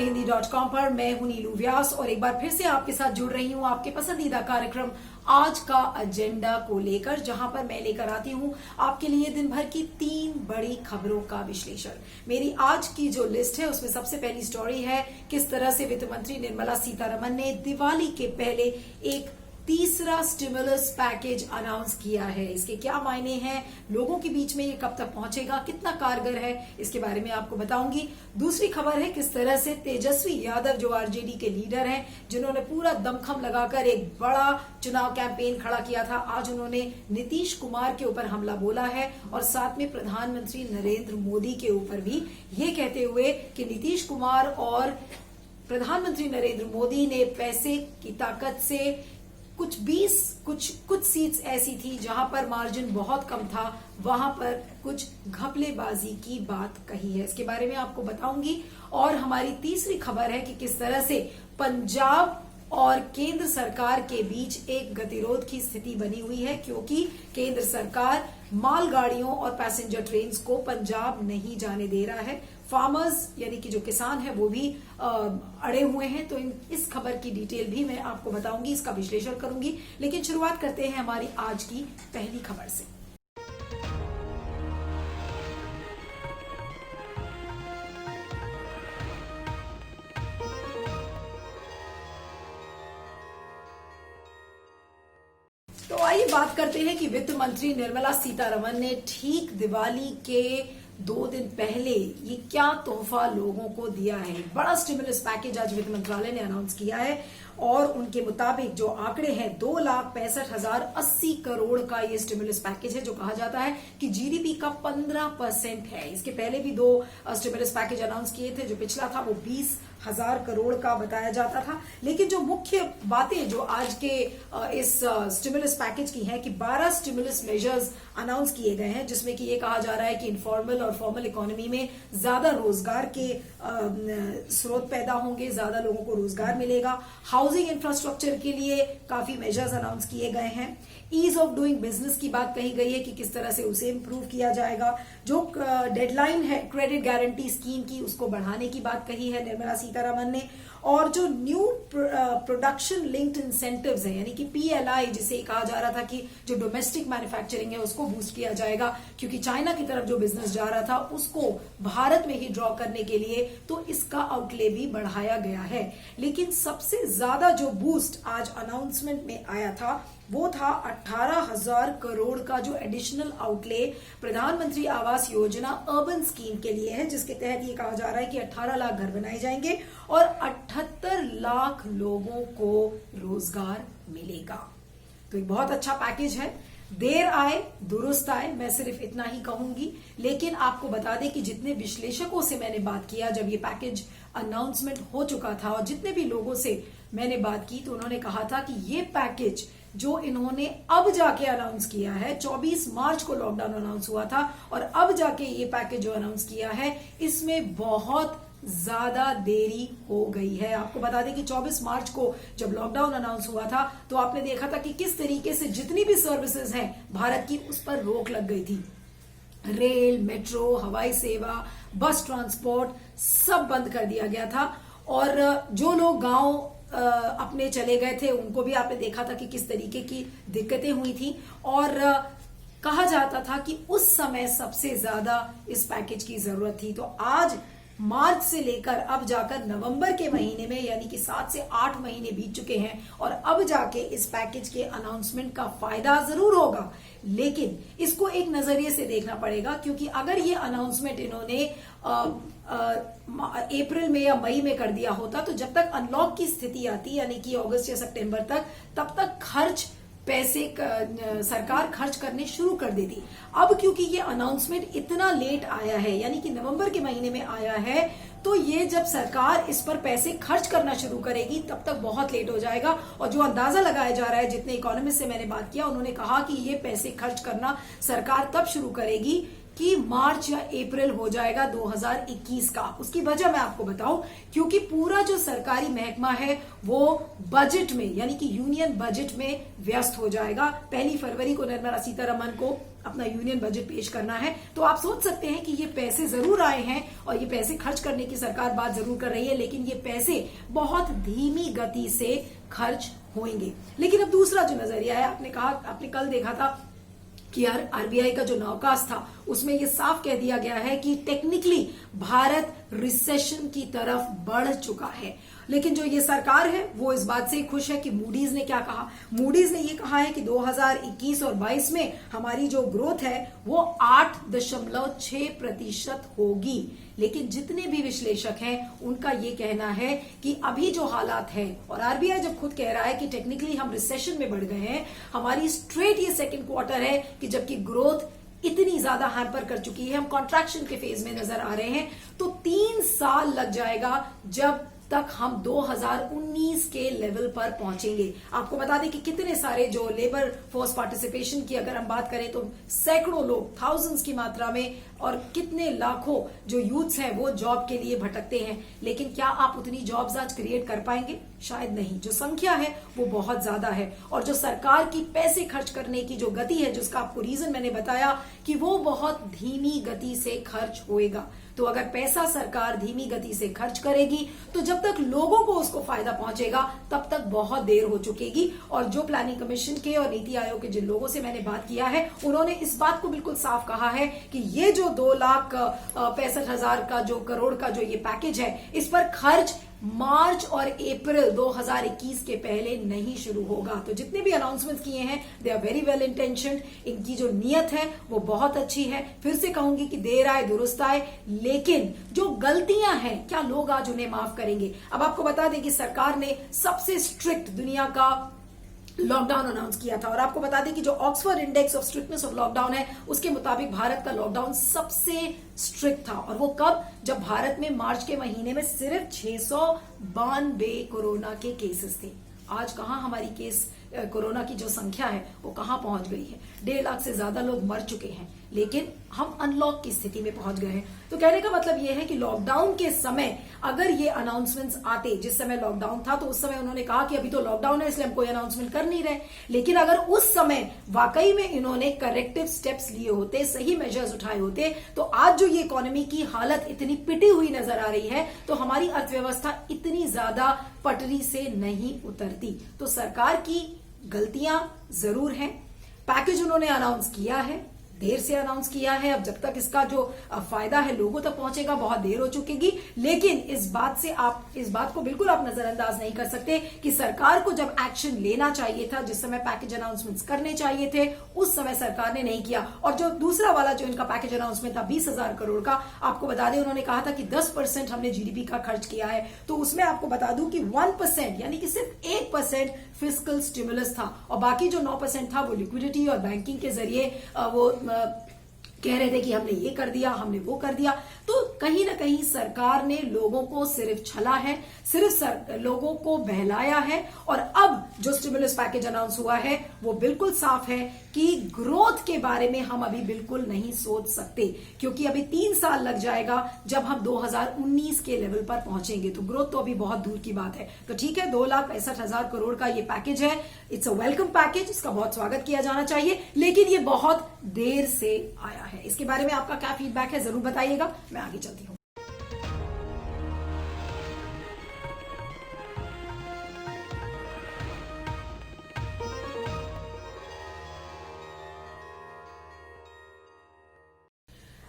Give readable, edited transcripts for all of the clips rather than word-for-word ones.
हिंदी.com पर मैं हूं नीलू व्यास और एक बार फिर से आपके साथ जुड़ रही हूं आपके पसंदीदा कार्यक्रम आज का एजेंडा को लेकर, जहां पर मैं लेकर आती हूं आपके लिए दिन भर की 3 बड़ी खबरों का विश्लेषण। मेरी आज की जो लिस्ट है उसमें सबसे पहली स्टोरी है किस तरह से वित्त मंत्री निर्मला सीतारमण ने दिवाली के पहले एक तीसरा स्टिमुलस पैकेज अनाउंस किया है। इसके क्या मायने हैं, लोगों के बीच में ये कब तक पहुंचेगा, कितना कारगर है, इसके बारे में आपको बताऊंगी। दूसरी खबर है किस तरह से तेजस्वी यादव जो आरजेडी के लीडर हैं, जिन्होंने पूरा दमखम लगाकर एक बड़ा चुनाव कैंपेन खड़ा किया था, आज उन्होंने नीतीश कुमार के ऊपर हमला बोला है और साथ में प्रधानमंत्री नरेंद्र मोदी के ऊपर भी, ये कहते हुए कि नीतीश कुमार और प्रधानमंत्री नरेंद्र मोदी ने पैसे की ताकत से कुछ सीट्स ऐसी थी जहां पर मार्जिन बहुत कम था, वहां पर कुछ घपलेबाजी की बात कही है। इसके बारे में आपको बताऊंगी। और हमारी तीसरी खबर है कि किस तरह से पंजाब और केंद्र सरकार के बीच एक गतिरोध की स्थिति बनी हुई है, क्योंकि केंद्र सरकार मालगाड़ियों और पैसेंजर ट्रेन्स को पंजाब नहीं जाने दे रहा है। फार्मर्स यानी कि जो किसान है वो भी अड़े हुए हैं। तो इस खबर की डिटेल भी मैं आपको बताऊंगी, इसका विश्लेषण करूंगी। लेकिन शुरुआत करते हैं हमारी आज की पहली खबर से। तो आइए बात करते हैं कि वित्त मंत्री निर्मला सीतारमण ने ठीक दिवाली के 2 दिन पहले ये क्या तोहफा लोगों को दिया है। बड़ा स्टिमुलस पैकेज आज वित्त मंत्रालय ने अनाउंस किया है और उनके मुताबिक जो आंकड़े हैं 2,65,080 करोड़ का ये स्टिमुलस पैकेज है, जो कहा जाता है कि जीडीपी का 15% है। इसके पहले भी 2 स्टिमुलस पैकेज अनाउंस किए थे। जो पिछला था वो 20,000 करोड़ का बताया जाता था। लेकिन जो मुख्य बातें जो आज के इस स्टिमुलस पैकेज की हैं कि 12 स्टिमुलस मेजर्स अनाउंस किए गए हैं, जिसमें कि ये कहा जा रहा है कि इनफॉर्मल और फॉर्मल इकोनॉमी में ज्यादा रोजगार के स्रोत पैदा होंगे, ज्यादा लोगों को रोजगार मिलेगा। हाउसिंग इंफ्रास्ट्रक्चर के लिए काफी मेजर्स अनाउंस किए गए हैं। ईज ऑफ डूइंग बिजनेस की बात कही गई है कि किस तरह से उसे इंप्रूव किया जाएगा। जो डेडलाइन है क्रेडिट गारंटी स्कीम की, उसको बढ़ाने की बात कही है निर्मला सीतारमण ने। और जो न्यू प्रोडक्शन लिंक्ड इंसेंटिव्स है, यानी कि पीएलआई जिसे कहा जा रहा था कि जो डोमेस्टिक मैन्युफैक्चरिंग है उसको बूस्ट किया जाएगा, क्योंकि चाइना की तरफ जो बिजनेस जा रहा था उसको भारत में ही ड्रॉ करने के लिए, तो इसका आउटले भी बढ़ाया गया है। लेकिन सबसे ज्यादा जो बूस्ट आज अनाउंसमेंट में आया था वो था 18,000 करोड़ का जो एडिशनल आउटले प्रधानमंत्री आवास योजना अर्बन स्कीम के लिए है, जिसके तहत ये कहा जा रहा है कि 18 लाख घर बनाए जाएंगे और 78 लाख लोगों को रोजगार मिलेगा। तो एक बहुत अच्छा पैकेज है। देर आए दुरुस्त आए, मैं सिर्फ इतना ही कहूंगी। लेकिन आपको बता दें कि जितने विश्लेषकों से मैंने बात किया जब ये पैकेज अनाउंसमेंट हो चुका था, और जितने भी लोगों से मैंने बात की, तो उन्होंने कहा था कि ये पैकेज जो इन्होंने अब जाके अनाउंस किया है, 24 मार्च को लॉकडाउन अनाउंस हुआ था और अब जाके ये पैकेज जो अनाउंस किया है, इसमें बहुत ज्यादा देरी हो गई है। आपको बता दें कि 24 मार्च को जब लॉकडाउन अनाउंस हुआ था तो आपने देखा था कि किस तरीके से जितनी भी सर्विसेज हैं भारत की, उस पर रोक लग गई थी। रेल, मेट्रो, हवाई सेवा, बस ट्रांसपोर्ट सब बंद कर दिया गया था। और जो लोग गांव अपने चले गए थे उनको भी आपने देखा था कि किस तरीके की दिक्कतें हुई थी। और कहा जाता था कि उस समय सबसे ज्यादा इस पैकेज की जरूरत थी। तो आज मार्च से लेकर अब जाकर नवंबर के महीने में, यानी कि 7 से 8 महीने बीत चुके हैं और अब जाके इस पैकेज के अनाउंसमेंट का फायदा जरूर होगा। लेकिन इसको एक नजरिए से देखना पड़ेगा, क्योंकि अगर ये अनाउंसमेंट इन्होंने अप्रैल में या मई में कर दिया होता, तो जब तक अनलॉक की स्थिति आती, यानी कि अगस्त या सितंबर तक, तब तक पैसे सरकार खर्च करने शुरू कर देती। अब क्योंकि ये अनाउंसमेंट इतना लेट आया है, यानी कि नवंबर के महीने में आया है, तो ये जब सरकार इस पर पैसे खर्च करना शुरू करेगी तब तक बहुत लेट हो जाएगा। और जो अंदाजा लगाया जा रहा है, जितने इकोनॉमिस्ट से मैंने बात किया, उन्होंने कहा कि ये पैसे खर्च करना सरकार तब शुरू करेगी कि मार्च या अप्रैल हो जाएगा 2021 का। उसकी वजह मैं आपको बताऊं, क्योंकि पूरा जो सरकारी महकमा है वो बजट में यानी कि यूनियन बजट में व्यस्त हो जाएगा। 1 फरवरी को निर्मला सीतारमन को अपना यूनियन बजट पेश करना है। तो आप सोच सकते हैं कि ये पैसे जरूर आए हैं और ये पैसे खर्च करने की सरकार बात जरूर कर रही है, लेकिन ये पैसे बहुत धीमी गति से खर्च होंगे। लेकिन अब दूसरा जो नजरिया है, आपने कल देखा था कि यार आरबीआई का जो नवकास था उसमें ये साफ कह दिया गया है कि टेक्निकली भारत रिसेशन की तरफ बढ़ चुका है। लेकिन जो ये सरकार है वो इस बात से खुश है कि मूडीज ने क्या कहा। मूडीज ने ये कहा है कि 2021 और 22 में हमारी जो ग्रोथ है वो 8.6% होगी। लेकिन जितने भी विश्लेषक हैं उनका ये कहना है कि अभी जो हालात है, और आरबीआई जब खुद कह रहा है कि टेक्निकली हम रिसेशन में बढ़ गए हैं, हमारी स्ट्रेट ये सेकेंड क्वार्टर है कि जबकि ग्रोथ इतनी ज्यादा हैम्पर कर चुकी है, हम कॉन्ट्रैक्शन के फेज में नजर आ रहे हैं, तो 3 साल लग जाएगा जब तक हम 2019 के लेवल पर पहुंचेंगे। आपको बता दें कि कितने सारे जो लेबर फोर्स पार्टिसिपेशन की अगर हम बात करें तो सैकड़ों लोग, थाउजेंड्स की मात्रा में, और कितने लाखों जो यूथ्स हैं वो जॉब के लिए भटकते हैं। लेकिन क्या आप उतनी जॉब्स आज क्रिएट कर पाएंगे? शायद नहीं। जो संख्या है वो बहुत ज्यादा है, और जो सरकार की पैसे खर्च करने की जो गति है, जिसका आपको रीजन मैंने बताया कि वो बहुत धीमी गति से खर्च होएगा। तो अगर पैसा सरकार धीमी गति से खर्च करेगी तो जब तक लोगों को उसको फायदा पहुंचेगा तब तक बहुत देर हो चुकेगी। और जो प्लानिंग कमीशन के और नीति आयोग के जिन लोगों से मैंने बात किया है, उन्होंने इस बात को बिल्कुल साफ कहा है कि ये जो 2,65,000 का जो करोड़ का जो ये पैकेज है, इस पर खर्च मार्च और अप्रैल 2021 के पहले नहीं शुरू होगा। तो जितने भी अनाउंसमेंट किए हैं they are very well intentioned, इनकी जो नियत है वो बहुत अच्छी है। फिर से कहूंगी कि देर आए दुरुस्त आए, लेकिन जो गलतियां हैं क्या लोग आज उन्हें माफ करेंगे? अब आपको बता दें कि सरकार ने सबसे स्ट्रिक्ट दुनिया का लॉकडाउन अनाउंस किया था, और आपको बता दें कि जो Oxford index of strictness of lockdown है उसके मुताबिक भारत का लॉकडाउन सबसे स्ट्रिक्ट था। और वो कब? जब भारत में मार्च के महीने में सिर्फ 692 कोरोना के केसेस थे। आज कहां हमारी केस कोरोना की जो संख्या है वो कहां पहुंच गई है? 1.5 लाख से ज्यादा लोग मर चुके हैं, लेकिन हम अनलॉक की स्थिति में पहुंच गए हैं। तो कहने का मतलब यह है कि लॉकडाउन के समय अगर ये अनाउंसमेंट्स आते, जिस समय लॉकडाउन था तो उस समय उन्होंने कहा कि अभी तो लॉकडाउन है इसलिए हम कोई अनाउंसमेंट कर नहीं रहे, लेकिन अगर उस समय वाकई में इन्होंने करेक्टिव स्टेप्स लिए होते, सही मेजर्स उठाए होते, तो आज जो ये इकोनॉमी की हालत इतनी पिटी हुई नजर आ रही है, तो हमारी अर्थव्यवस्था इतनी ज्यादा पटरी से नहीं उतरती। तो सरकार की गलतियां जरूर हैं। पैकेज उन्होंने अनाउंस किया है, देर से अनाउंस किया है। अब जब तक इसका जो फायदा है लोगों तक पहुंचेगा बहुत देर हो चुकेगी। लेकिन इस बात को बिल्कुल आप नजरअंदाज नहीं कर सकते कि सरकार को जब एक्शन लेना चाहिए था, जिस समय पैकेज अनाउंसमेंट्स करने चाहिए थे, उस समय सरकार ने नहीं किया। और जो दूसरा वाला जो इनका पैकेज अनाउंसमेंट था 20,000 करोड़ का, आपको बता दें उन्होंने कहा था कि 10% हमने जीडीपी का खर्च किया है। तो उसमें आपको बता दूं कि 1% यानी कि सिर्फ 1% फिस्कल स्टिमुलस था, और बाकी जो 9% था वो लिक्विडिटी और बैंकिंग के जरिए वो कह रहे थे कि हमने ये कर दिया, हमने वो कर दिया। तो कहीं ना कहीं सरकार ने लोगों को सिर्फ छला है, सिर्फ लोगों को बहलाया है। और अब जो स्टिमुलस पैकेज अनाउंस हुआ है वो बिल्कुल साफ है कि ग्रोथ के बारे में हम अभी बिल्कुल नहीं सोच सकते, क्योंकि अभी 3 साल लग जाएगा जब हम 2019 के लेवल पर पहुंचेंगे। तो ग्रोथ तो अभी बहुत दूर की बात है। तो ठीक है, 2,65,000 करोड़ का ये पैकेज है, इट्स अ वेलकम पैकेज, इसका बहुत स्वागत किया जाना चाहिए, लेकिन ये बहुत देर से आया है। इसके बारे में आपका क्या फीडबैक है जरूर बताइएगा। मैं आगे चलती हूँ।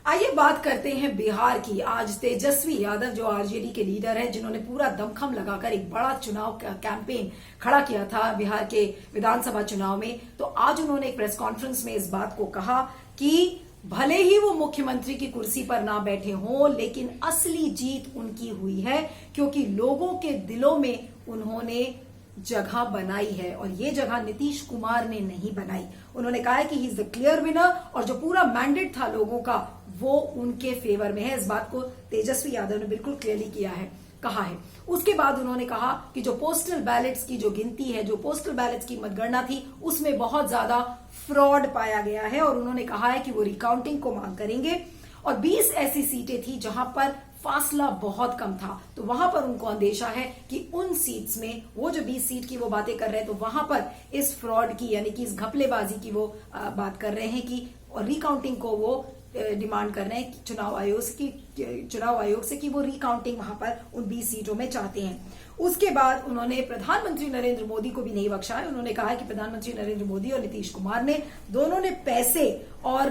आइए बात करते हैं बिहार की। आज तेजस्वी यादव जो आरजेडी के लीडर हैं, जिन्होंने पूरा दमखम लगाकर एक बड़ा चुनाव कैंपेन खड़ा किया था बिहार के विधानसभा चुनाव में, तो आज उन्होंने एक प्रेस कॉन्फ्रेंस में इस बात को कहा कि भले ही वो मुख्यमंत्री की कुर्सी पर ना बैठे हों, लेकिन असली जीत उनकी हुई है, क्योंकि लोगों के दिलों में उन्होंने जगह बनाई है, और ये जगह नीतीश कुमार ने नहीं बनाई। उन्होंने कहा है कि he is the clear winner, और जो पूरा मैंडेट था लोगों का वो उनके फेवर में है। इस बात को तेजस्वी यादव ने बिल्कुल क्लियरली किया है। कहा है। उसके बाद उन्होंने कहा कि जो पोस्टल बैलेट्स की जो गिनती है, जो पोस्टल बैलेट्स की मतगणना थी, उसमें बहुत ज्यादा फ्रॉड पाया गया है और उन्होंने कहा है कि वो रिकाउंटिंग को मांग करेंगे। और 20 ऐसी सीटें थी जहां पर फासला बहुत कम था, तो वहां पर उनको अंदेशा है कि उन सीट्स में, वो जो 20 सीट की वो बातें कर रहे हैं, तो वहां पर इस फ्रॉड की यानी कि इस घपलेबाजी की वो बात कर रहे हैं कि, और रिकाउंटिंग को वो डिमांड कर रहे हैं चुनाव आयोग से कि वो रिकाउंटिंग वहां पर उन 20 सीटों में चाहते हैं। उसके बाद उन्होंने प्रधानमंत्री नरेंद्र मोदी को भी नहीं बख्शा है। उन्होंने कहा है कि प्रधानमंत्री नरेंद्र मोदी और नीतीश कुमार ने दोनों ने पैसे और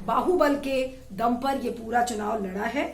बाहुबल के दम पर ये पूरा चुनाव लड़ा है,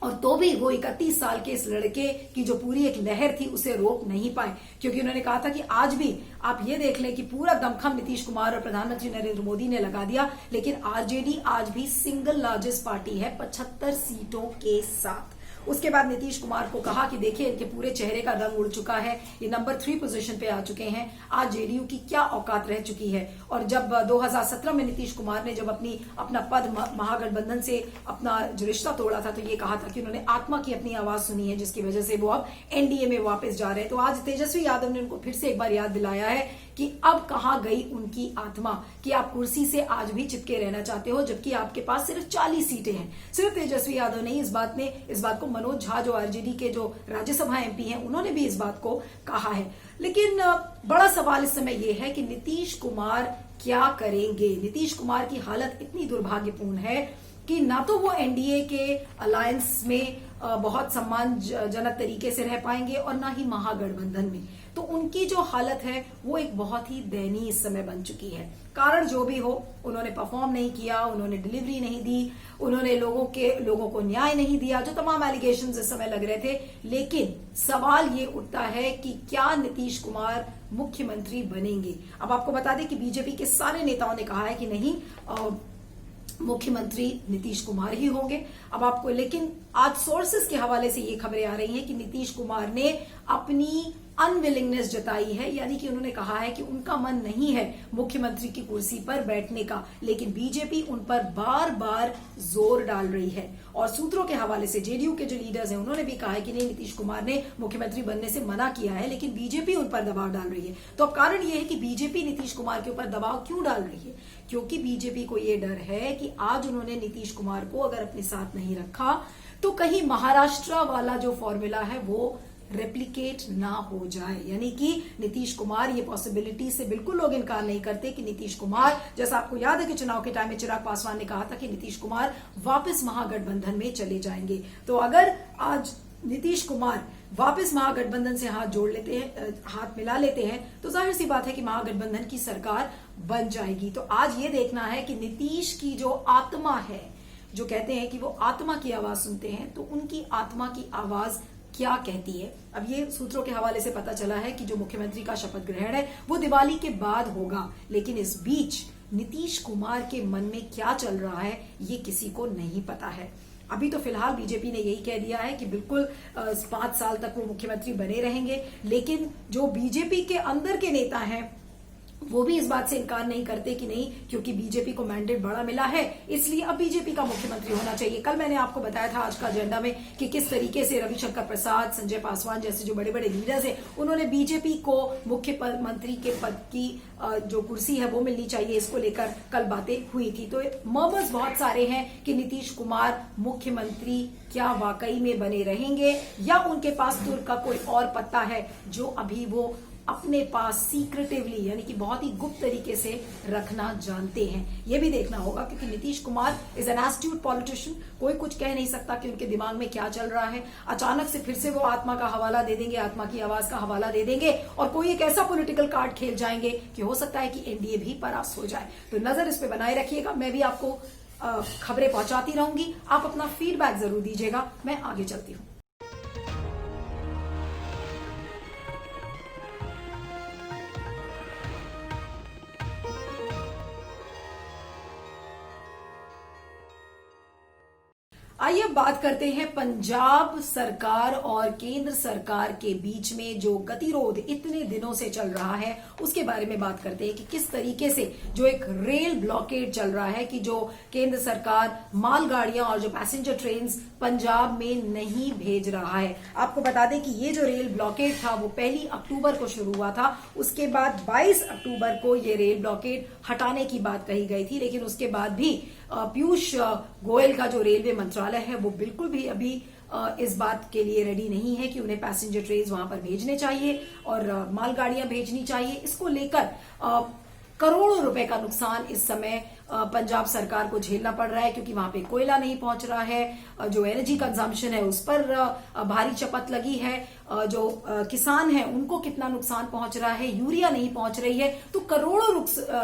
और तो भी वो 31 साल के इस लड़के की जो पूरी एक लहर थी उसे रोक नहीं पाए, क्योंकि उन्होंने कहा था कि आज भी आप ये देख लें कि पूरा दमखम नीतीश कुमार और प्रधानमंत्री नरेंद्र मोदी ने लगा दिया, लेकिन आरजेडी आज भी सिंगल लार्जेस्ट पार्टी है 75 सीटों के साथ। उसके बाद नीतीश कुमार को कहा कि देखिए इनके पूरे चेहरे का रंग उड़ चुका है, ये नंबर 3 पोजीशन पे आ चुके हैं, आज जेडीयू की क्या औकात रह चुकी है। और जब 2017 में नीतीश कुमार ने जब अपना पद महागठबंधन से अपना जो रिश्ता तोड़ा था, तो ये कहा था कि उन्होंने आत्मा की अपनी आवाज सुनी है, जिसकी वजह से वो अब एनडीए में वापस जा रहे हैं। तो आज तेजस्वी यादव ने उनको फिर से एक बार याद दिलाया है कि अब कहां गई उनकी आत्मा, कि आप कुर्सी से आज भी चिपके रहना चाहते हो, जबकि आपके पास सिर्फ 40 सीटें हैं। सिर्फ तेजस्वी यादव नहीं, इस बात को मनोज झा जो आरजेडी के जो राज्यसभा एमपी हैं, उन्होंने भी इस बात को कहा है। लेकिन बड़ा सवाल इस समय यह है कि नीतीश कुमार क्या करेंगे। नीतीश कुमार की हालत इतनी दुर्भाग्यपूर्ण है कि ना तो वो एनडीए के अलायंस में बहुत सम्मानजनक तरीके से रह पाएंगे और ना ही महागठबंधन में। तो उनकी जो हालत है वो एक बहुत ही दयनीय इस समय बन चुकी है। कारण जो भी हो, उन्होंने परफॉर्म नहीं किया, उन्होंने डिलीवरी नहीं दी, उन्होंने लोगों को न्याय नहीं दिया, जो तमाम एलिगेशन इस समय लग रहे थे। लेकिन सवाल ये उठता है कि क्या नीतीश कुमार मुख्यमंत्री बनेंगे। अब आपको बता दें कि बीजेपी के सारे नेताओं ने कहा है कि नहीं, मुख्यमंत्री नीतीश कुमार ही होंगे। अब आपको, लेकिन आज सोर्सेस के हवाले से ये खबरें आ रही हैं कि नीतीश कुमार ने अपनी अनविलिंगनेस जताई है, यानी कि उन्होंने कहा है कि उनका मन नहीं है मुख्यमंत्री की कुर्सी पर बैठने का, लेकिन बीजेपी उन पर बार बार जोर डाल रही है। और सूत्रों के हवाले से जेडीयू के जो लीडर्स हैं, उन्होंने भी कहा है कि नहीं, नीतीश कुमार ने मुख्यमंत्री बनने से मना किया है, लेकिन बीजेपी उन पर दबाव डाल रही है। तो अब कारण यह है कि बीजेपी नीतीश कुमार के ऊपर दबाव क्यों डाल रही है, क्योंकि बीजेपी को यह डर है कि आज उन्होंने नीतीश कुमार को अगर अपने साथ नहीं रखा तो कहीं महाराष्ट्र वाला जो फॉर्मूला है वो रेप्लिकेट ना हो जाए। यानी कि नीतीश कुमार, ये पॉसिबिलिटी से बिल्कुल लोग इनकार नहीं करते कि नीतीश कुमार, जैसा आपको याद है कि चुनाव के टाइम में चिराग पासवान ने कहा था कि नीतीश कुमार वापस महागठबंधन में चले जाएंगे। तो अगर आज नीतीश कुमार वापस महागठबंधन से हाथ मिला लेते हैं, तो जाहिर सी बात है कि महागठबंधन की सरकार बन जाएगी। तो आज ये देखना है कि नीतीश की जो आत्मा है, जो कहते हैं कि वो आत्मा की आवाज सुनते हैं, तो उनकी आत्मा की आवाज क्या कहती है। अब ये सूत्रों के हवाले से पता चला है कि जो मुख्यमंत्री का शपथ ग्रहण है वो दिवाली के बाद होगा, लेकिन इस बीच नीतीश कुमार के मन में क्या चल रहा है ये किसी को नहीं पता है। अभी तो फिलहाल बीजेपी ने यही कह दिया है कि बिल्कुल 5 साल तक वो मुख्यमंत्री बने रहेंगे, लेकिन जो बीजेपी के अंदर के नेता हैं वो भी इस बात से इनकार नहीं करते कि नहीं, क्योंकि बीजेपी को मैंडेट बड़ा मिला है, इसलिए अब बीजेपी का मुख्यमंत्री होना चाहिए। कल मैंने आपको बताया था आज का एजेंडा में कि किस तरीके से रविशंकर प्रसाद, संजय पासवान जैसे जो बड़े बड़े लीडर्स हैं, उन्होंने बीजेपी को मुख्यमंत्री के पद की जो कुर्सी है वो मिलनी चाहिए, इसको लेकर कल बातें हुई थी। तो मर्मर्स बहुत सारे हैं कि नीतीश कुमार मुख्यमंत्री क्या वाकई में बने रहेंगे, या उनके पास तुर का कोई और पत्ता है जो अभी वो अपने पास सीक्रेटिवली, यानी कि बहुत ही गुप्त तरीके से रखना जानते हैं। यह भी देखना होगा, क्योंकि Nitish Kumar is an astute politician, कोई कुछ कह नहीं सकता कि उनके दिमाग में क्या चल रहा है। अचानक से फिर से वो आत्मा का हवाला दे देंगे, आत्मा की आवाज का हवाला दे देंगे, और कोई एक ऐसा पॉलिटिकल कार्ड खेल जाएंगे कि हो सकता है कि एनडीए भी परास्त हो जाए। तो नजर इस पे बनाए रखिएगा, मैं भी आपको खबरें पहुंचाती रहूंगी, आप अपना फीडबैक जरूर दीजिएगा। मैं आगे चलती हूँ। आइए अब बात करते हैं पंजाब सरकार और केंद्र सरकार के बीच में जो गतिरोध इतने दिनों से चल रहा है उसके बारे में बात करते हैं कि किस तरीके से जो एक रेल ब्लॉकेड चल रहा है कि जो केंद्र सरकार मालगाड़ियां और जो पैसेंजर ट्रेन्स पंजाब में नहीं भेज रहा है। आपको बता दें कि ये जो रेल ब्लॉकेड था वो 1 अक्टूबर को शुरू हुआ था, उसके बाद 22 अक्टूबर को ये रेल ब्लॉकेड हटाने की बात कही गई थी, लेकिन उसके बाद भी पीयूष गोयल का जो रेलवे मंत्रालय है वो बिल्कुल भी अभी इस बात के लिए रेडी नहीं है कि उन्हें पैसेंजर ट्रेन वहां पर भेजने चाहिए और मालगाड़ियां भेजनी चाहिए। इसको लेकर करोड़ों रुपए का नुकसान इस समय पंजाब सरकार को झेलना पड़ रहा है, क्योंकि वहां पे कोयला नहीं पहुंच रहा है, जो एनर्जी कंजम्पशन है उस पर भारी चपत लगी है, जो किसान है उनको कितना नुकसान पहुंच रहा है, यूरिया नहीं पहुंच रही है। तो करोड़ों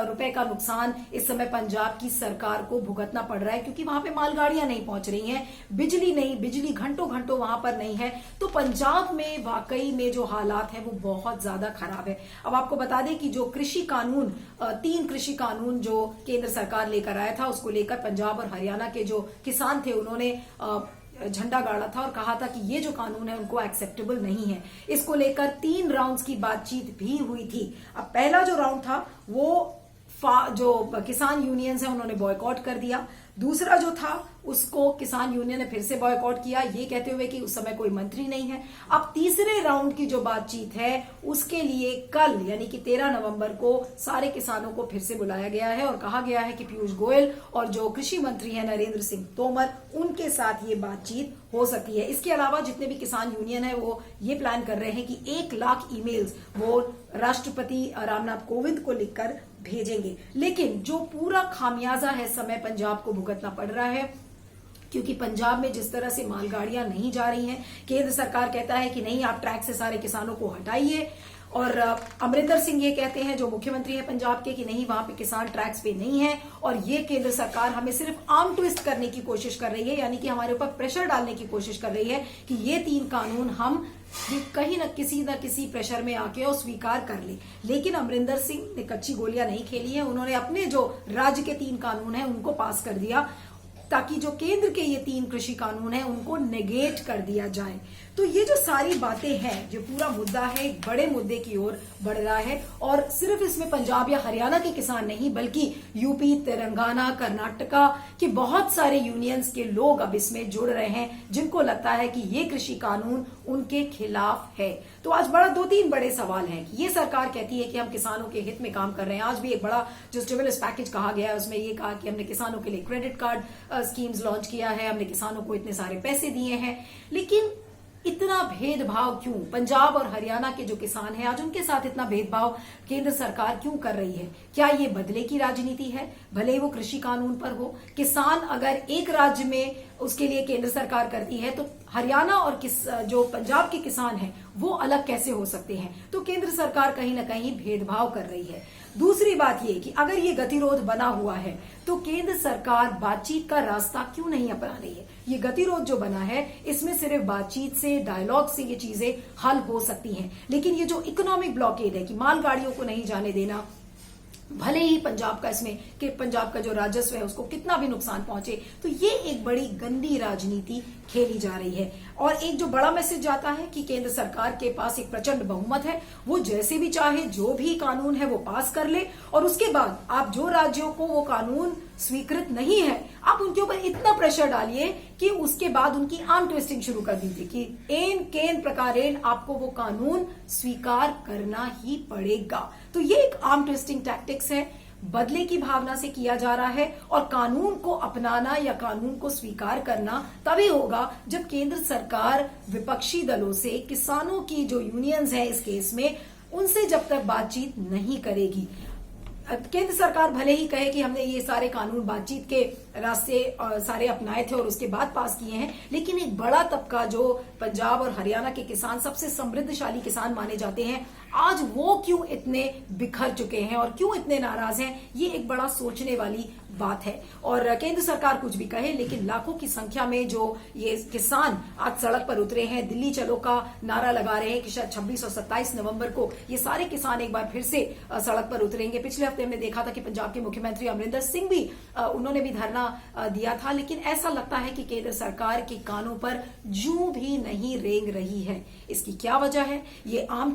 रुपए का नुकसान इस समय पंजाब की सरकार को भुगतना पड़ रहा है, क्योंकि वहां पे मालगाड़ियां नहीं पहुंच रही हैं, बिजली घंटों घंटों वहां पर नहीं है। तो पंजाब में वाकई में जो हालात है वो बहुत ज्यादा खराब है। अब आपको बता दें कि जो कृषि कानून 3 कृषि कानून जो केंद्र सरकार लेकर आया था, उसको लेकर पंजाब और हरियाणा के जो किसान थे उन्होंने झंडा गाड़ा था और कहा था कि ये जो कानून है उनको एक्सेप्टेबल नहीं है। इसको लेकर 3 राउंड्स की बातचीत भी हुई थी। अब पहला जो राउंड था वो जो किसान यूनियंस है उन्होंने बॉयकॉट कर दिया। दूसरा जो था उसको किसान यूनियन ने फिर से बॉयकॉट किया, ये कहते हुए कि उस समय कोई मंत्री नहीं है। अब तीसरे राउंड की जो बातचीत है उसके लिए कल यानी कि 13 नवंबर को सारे किसानों को फिर से बुलाया गया है और कहा गया है कि पीयूष गोयल और जो कृषि मंत्री है नरेंद्र सिंह तोमर उनके साथ ये बातचीत हो सकती है। इसके अलावा जितने भी किसान यूनियन है वो ये प्लान कर रहे हैं कि 1 लाख ईमेल्स वो राष्ट्रपति रामनाथ कोविंद को लिखकर भेजेंगे। लेकिन जो पूरा खामियाजा है समय पंजाब को भुगतना पड़ रहा है, क्योंकि पंजाब में जिस तरह से मालगाड़ियां नहीं जा रही हैं, केंद्र सरकार कहता है कि नहीं आप ट्रैक से सारे किसानों को हटाइए, और अमरिंदर सिंह ये कहते हैं जो मुख्यमंत्री है पंजाब के कि नहीं वहां पे किसान ट्रैक्स पे नहीं है, और ये केंद्र सरकार हमें सिर्फ आर्म ट्विस्ट करने की कोशिश कर रही है, यानी कि हमारे ऊपर प्रेशर डालने की कोशिश कर रही है कि ये 3 कानून हम कहीं न किसी प्रेशर में आके और स्वीकार कर ले। लेकिन अमरिंदर सिंह ने कच्ची गोलियां नहीं खेली है, उन्होंने अपने जो राज्य के 3 कानून है उनको पास कर दिया ताकि जो केंद्र के ये 3 कृषि कानून है उनको नेगेट कर दिया जाए। तो ये जो सारी बातें हैं, जो पूरा मुद्दा है एक बड़े मुद्दे की ओर बढ़ रहा है, और सिर्फ इसमें पंजाब या हरियाणा के किसान नहीं बल्कि यूपी, तेलंगाना, कर्नाटका के बहुत सारे यूनियंस के लोग अब इसमें जुड़ रहे हैं, जिनको लगता है कि ये कृषि कानून उनके खिलाफ है। तो आज 2-3 बड़े सवाल हैं कि ये सरकार कहती है कि हम किसानों के हित में काम कर रहे हैं। आज भी एक बड़ा जो स्टिमुलस पैकेज कहा गया है उसमें ये कहा कि हमने किसानों के लिए क्रेडिट कार्ड स्कीम्स लॉन्च किया है, हमने किसानों को इतने सारे पैसे दिए हैं। लेकिन इतना भेदभाव क्यों? पंजाब और हरियाणा के जो किसान हैं आज उनके साथ इतना भेदभाव केंद्र सरकार क्यों कर रही है? क्या ये बदले की राजनीति है? भले ही वो कृषि कानून पर हो, किसान अगर एक राज्य में उसके लिए केंद्र सरकार करती है तो हरियाणा और जो पंजाब के किसान हैं वो अलग कैसे हो सकते हैं? तो केंद्र सरकार कहीं ना कहीं भेदभाव कर रही है। दूसरी बात ये कि अगर ये गतिरोध बना हुआ है तो केंद्र सरकार बातचीत का रास्ता क्यों नहीं अपना रही है? ये गतिरोध जो बना है इसमें सिर्फ बातचीत से, डायलॉग से ये चीजें हल हो सकती हैं, लेकिन ये जो इकोनॉमिक ब्लॉकेड है कि मालगाड़ियों को नहीं जाने देना, भले ही पंजाब का जो राजस्व है उसको कितना भी नुकसान पहुंचे, तो ये एक बड़ी गंदी राजनीति खेली जा रही है। और एक जो बड़ा मैसेज जाता है कि केंद्र सरकार के पास एक प्रचंड बहुमत है, वो जैसे भी चाहे जो भी कानून है वो पास कर ले, और उसके बाद आप जो राज्यों को वो कानून स्वीकृत नहीं है आप उनके ऊपर इतना प्रेशर डालिए कि उसके बाद उनकी आर्म ट्विस्टिंग शुरू कर दीजिए कि एन केन प्रकारेण आपको वो कानून स्वीकार करना ही पड़ेगा। तो ये एक आर्म ट्विस्टिंग टैक्टिक्स है, बदले की भावना से किया जा रहा है, और कानून को अपनाना या कानून को स्वीकार करना तभी होगा जब केंद्र सरकार विपक्षी दलों से, किसानों की जो यूनियंस है इस केस में, उनसे जब तक बातचीत नहीं करेगी। केंद्र सरकार भले ही कहे कि हमने ये सारे कानून बातचीत के रास्ते सारे अपनाए थे और उसके बाद पास किए हैं, लेकिन एक बड़ा तबका जो पंजाब और हरियाणा के किसान सबसे समृद्धशाली किसान माने जाते हैं, आज वो क्यों इतने बिखर चुके हैं और क्यों इतने नाराज हैं, ये एक बड़ा सोचने वाली बात है। और केंद्र सरकार कुछ भी कहे, लेकिन लाखों की संख्या में जो ये किसान आज सड़क पर उतरे हैं, दिल्ली चलो का नारा लगा रहे हैं कि शायद 26 और 27 नवंबर को ये सारे किसान एक बार फिर से सड़क पर उतरेंगे। पिछले हफ्ते हमने देखा था कि पंजाब के मुख्यमंत्री अमरिंदर सिंह भी उन्होंने भी धरना दिया था, लेकिन ऐसा लगता है कि केंद्र सरकार के कानों पर जूं भी नहीं रेंग रही है। इसकी क्या वजह है? ये आर्म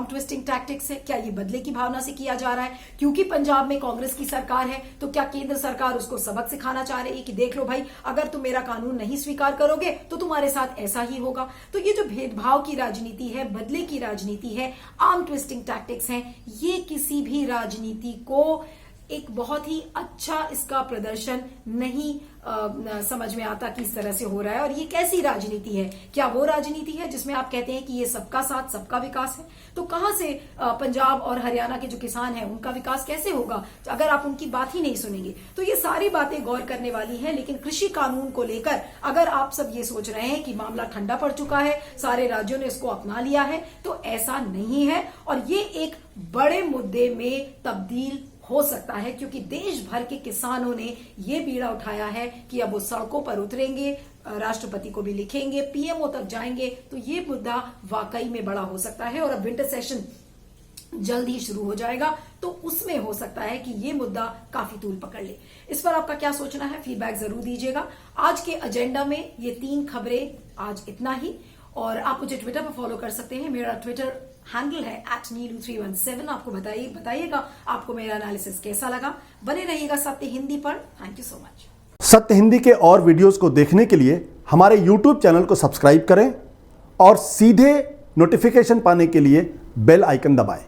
ट्विस्टिंग टैक्टिक्स है? क्या ये बदले की भावना से किया जा रहा है? क्योंकि पंजाब में कांग्रेस की सरकार है, तो क्या केंद्र सरकार उसको सबक सिखाना चाह रही है कि देख लो भाई, अगर तुम मेरा कानून नहीं स्वीकार करोगे तो तुम्हारे साथ ऐसा ही होगा। तो ये जो भेदभाव की राजनीति है, बदले की राजनीति है, आर्म ट्विस्टिंग टैक्टिक्स हैं, ये किसी भी राजनीति को एक बहुत ही अच्छा इसका प्रदर्शन नहीं समझ में आता कि इस तरह से हो रहा है। और ये कैसी राजनीति है? क्या वो राजनीति है जिसमें आप कहते हैं कि ये सबका साथ सबका विकास है? तो कहां से पंजाब और हरियाणा के जो किसान हैं उनका विकास कैसे होगा अगर आप उनकी बात ही नहीं सुनेंगे? तो ये सारी बातें गौर करने वाली हैं। लेकिन कृषि कानून को लेकर अगर आप सब ये सोच रहे हैं कि मामला ठंडा पड़ चुका है, सारे राज्यों ने इसको अपना लिया है, तो ऐसा नहीं है। और ये एक बड़े मुद्दे में तब्दील हो सकता है, क्योंकि देश भर के किसानों ने यह बीड़ा उठाया है कि अब वो सड़कों पर उतरेंगे, राष्ट्रपति को भी लिखेंगे, पीएमओ तक जाएंगे। तो ये मुद्दा वाकई में बड़ा हो सकता है। और अब विंटर सेशन जल्द ही शुरू हो जाएगा, तो उसमें हो सकता है कि ये मुद्दा काफी तूल पकड़ ले। इस पर आपका क्या सोचना है? फीडबैक जरूर दीजिएगा। आज के एजेंडा में ये 3 खबरें, आज इतना ही। और आप मुझे ट्विटर पर फॉलो कर सकते हैं। मेरा ट्विटर हैंडल है @neelu317। आपको बताइएगा आपको मेरा एनालिसिस कैसा लगा। बने रहिएगा सत्य हिंदी पर। Thank you so much. सत्य हिंदी के और वीडियोस को देखने के लिए हमारे YouTube चैनल को सब्सक्राइब करें और सीधे नोटिफिकेशन पाने के लिए बेल आइकन दबाएं।